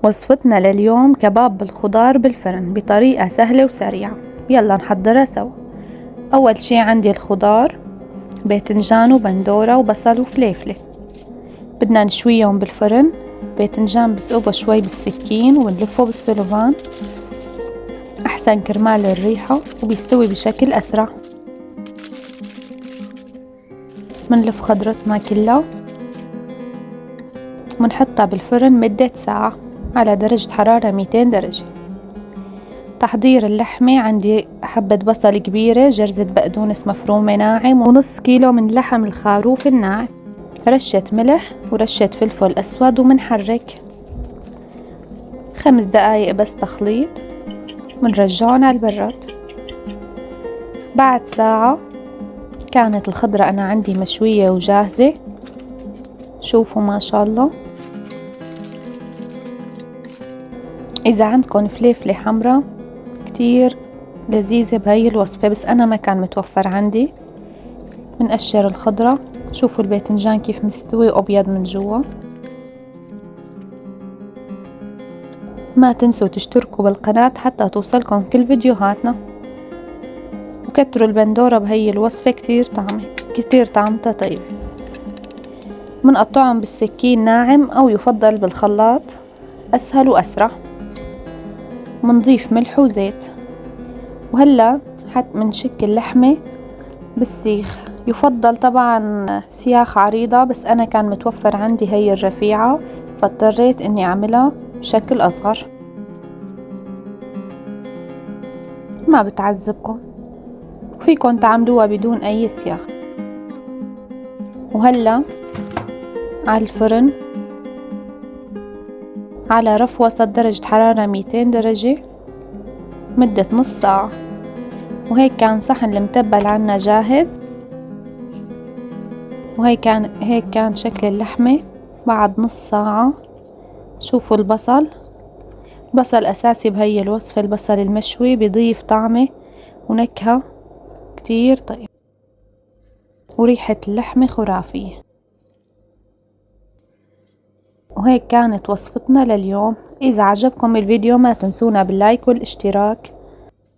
وصفتنا لليوم كباب بالخضار بالفرن بطريقة سهلة وسريعة. يلا نحضرها سوا. أول شي عندي الخضار، باذنجان وبندورة وبصل وفليفلة. بدنا نشويهم بالفرن. باذنجان بسقبه شوي بالسكين ونلفه بالسلوفان أحسن كرمال الريحة وبيستوي بشكل أسرع. منلف خضرتنا كلها منحطها بالفرن مدة ساعة على درجة حرارة 200 درجة. تحضير اللحمة، عندي حبة بصل كبيرة، جرزة بقدونس مفرومة ناعم، ونص كيلو من لحم الخروف الناعم، رشة ملح ورشة فلفل أسود، ومنحرك 5 دقايق بس تخليط. منرجعهم على البراد. بعد ساعة كانت الخضرة أنا عندي مشوية وجاهزة. شوفوا ما شاء الله. إذا عندكم فليفلة حمرا كتير لذيذة بهاي الوصفة، بس أنا ما كان متوفر عندي. منقشر الخضرة. شوفوا الباذنجان كيف مستوي أبيض من جوا. ما تنسوا تشتركوا بالقناة حتى توصلكم كل فيديوهاتنا، وكتروا البندورة بهاي الوصفة كتير طعمتها طيب. منقطعهم بالسكين ناعم أو يفضل بالخلاط، أسهل وأسرع. منضيف ملح وزيت. وهلا منشكل لحمة بالسيخ، يفضل طبعا سياخ عريضة، بس أنا كان متوفر عندي هي الرفيعة فاضطريت إني أعملها بشكل أصغر. ما بتعذبكم وفيكن تعملوها بدون أي سياخ. وهلا على الفرن على رف وسط درجة حرارة 200 درجة مدة نص ساعة. وهيك كان صحن المتبل عنا جاهز. هيك كان شكل اللحمة بعد نص ساعة. شوفوا البصل أساسي بهي الوصفة. البصل المشوي بيضيف طعمة ونكهة كتير طيب، وريحة اللحمة خرافية. وهيك كانت وصفتنا لليوم. إذا عجبكم الفيديو ما تنسونا باللايك والاشتراك.